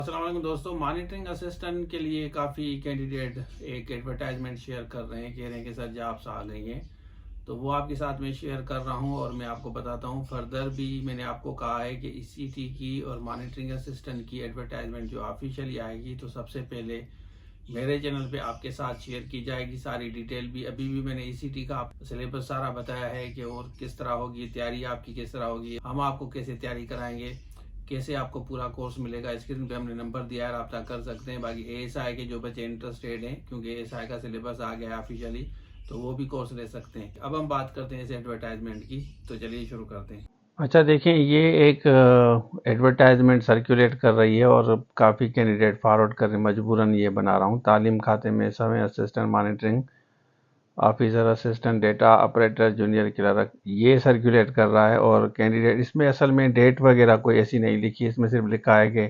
अस्सलाम वालेकुम दोस्तों, मॉनिटरिंग असिस्टेंट के लिए काफ़ी कैंडिडेट एक एडवर्टाइजमेंट शेयर कर रहे हैं, कह रहे हैं कि सर जॉब्स आ गई हैं। तो वो आपके साथ में शेयर कर रहा हूं और मैं आपको बताता हूं। फर्दर भी मैंने आपको कहा है कि ईसीटी की और मॉनिटरिंग असिस्टेंट की एडवर्टाइजमेंट जो ऑफिशियली आएगी तो सबसे पहले मेरे चैनल पे आपके साथ शेयर की जाएगी सारी डिटेल भी। अभी भी मैंने ईसीटी का सिलेबस सारा बताया है कि और किस तरह होगी तैयारी, आपकी किस तरह होगी, हम आपको कैसे तैयारी कराएंगे, कैसे आपको पूरा कोर्स मिलेगा। स्क्रीन पे हमने नंबर दिया है, रब्ता कर सकते हैं। बाकी एएसआई के जो बच्चे इंटरेस्टेड हैं, क्योंकि एएसआई का सिलेबस आ गया है ऑफिशियली, तो वो भी कोर्स ले सकते हैं। अब हम बात करते हैं इस एडवर्टाइजमेंट की, तो चलिए शुरू करते हैं। अच्छा देखिए, ये एक एडवर्टाइजमेंट सर्कुलेट कर रही है और काफ़ी कैंडिडेट फॉरवर्ड कर रहे हैं। मजबूरन ये बना रहा हूँ। तालीम खाते में समय assistant monitoring officer, assistant data operator, junior clerk, ये सर्कुलेट कर रहा है। और कैंडिडेट इसमें असल में डेट वगैरह कोई ऐसी नहीं लिखी, इसमें सिर्फ लिखा है कि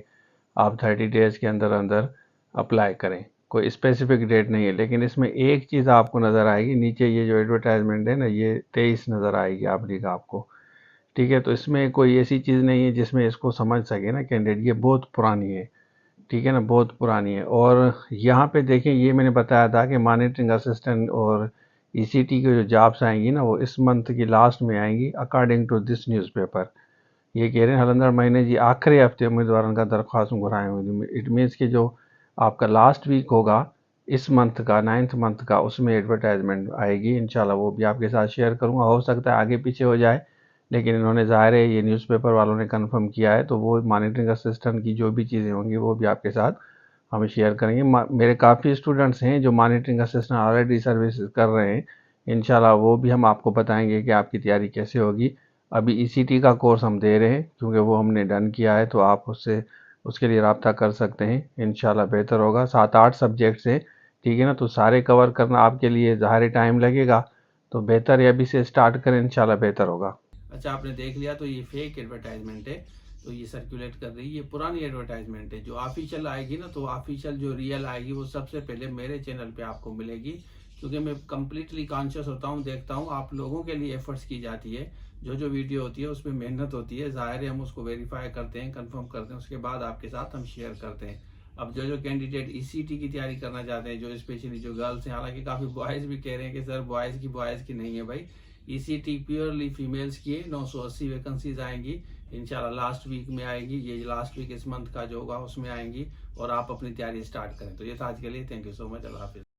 आप 30 डेज़ के अंदर अंदर अप्लाई करें। कोई स्पेसिफिक डेट नहीं है। लेकिन इसमें एक चीज़ आपको नज़र आएगी, नीचे ये जो एडवर्टाइजमेंट है ना, ये 23 नज़र आएगी आप लिखा आपको। ठीक है, तो इसमें कोई ऐसी चीज़ नहीं है जिसमें इसको समझ सके ना कैंडिडेट, ये बहुत पुरानी है। ठीक है ना, बहुत पुरानी है। और यहाँ पे देखें, ये मैंने बताया था कि मॉनिटरिंग असिस्टेंट और ईसीटी की जो जॉब्स आएंगी ना, वो इस मंथ की लास्ट में आएंगी अकॉर्डिंग टू दिस न्यूज़पेपर। ये कह रहे हैं हलंदर महीने जी आखिरी हफ्ते उम्मीदवारों का दरख्वास्त घुराए हुए। इट मीन्स कि जो आपका लास्ट वीक होगा इस मंथ का, 9th मंथ का, उसमें एडवर्टाइजमेंट आएगी इंशाल्लाह। वो भी आपके साथ शेयर करूँगा। हो सकता है आगे पीछे हो जाए, लेकिन इन्होंने ज़ाहिर है ये न्यूज़पेपर वालों ने कंफर्म किया है, तो वो मॉनिटरिंग असिस्टेंट की जो भी चीज़ें होंगी वो भी आपके साथ हम शेयर करेंगे। मेरे काफ़ी स्टूडेंट्स हैं जो मॉनिटरिंग असिस्टेंट ऑलरेडी सर्विस कर रहे हैं। इंशाल्लाह वो भी हम आपको बताएंगे कि आपकी तैयारी कैसे होगी। अभी ईसीटी का कोर्स हम दे रहे हैं क्योंकि वो हमने डन किया है, तो आप उससे उसके लिए रब्ता कर सकते हैं। इंशाल्लाह बेहतर होगा। 7-8 सब्जेक्ट्स हैं, ठीक है ना, तो सारे कवर करना आपके लिए ज़ाहिर टाइम लगेगा, तो बेहतर है अभी से स्टार्ट करें, इंशाल्लाह बेहतर होगा। अच्छा, आपने देख लिया, तो ये फेक एडवर्टाइजमेंट है, तो ये सर्कुलेट कर रही है। ये पुरानी एडवर्टाइजमेंट है। जो ऑफिशियल आएगी ना, तो ऑफिशियल जो रियल आएगी वो सबसे पहले मेरे चैनल पे आपको मिलेगी, क्योंकि मैं कम्प्लीटली कॉन्शियस होता हूँ, देखता हूँ आप लोगों के लिए एफर्ट्स की जाती है। जो जो वीडियो होती है उसमें मेहनत होती है, ज़ाहिर है हम उसको वेरीफाई करते हैं, कंफर्म करते हैं, उसके बाद आपके साथ हम शेयर करते हैं। अब जो जो कैंडिडेट ईसीटी की तैयारी करना चाहते हैं, जो स्पेशली जो गर्ल्स हैं, हालांकि काफ़ी बॉयज़ भी कह रहे हैं कि सर बॉयज़ की नहीं है भाई, ईसीटी प्योरली फीमेल्स की है। 980 वैकेंसीज आएंगी इंशाल्लाह, लास्ट वीक में आएगी। ये लास्ट वीक इस मंथ का जो होगा उसमें आएंगी, और आप अपनी तैयारी स्टार्ट करें। तो ये था आज के लिए। Thank you so much. अल्लाह हाफिज़।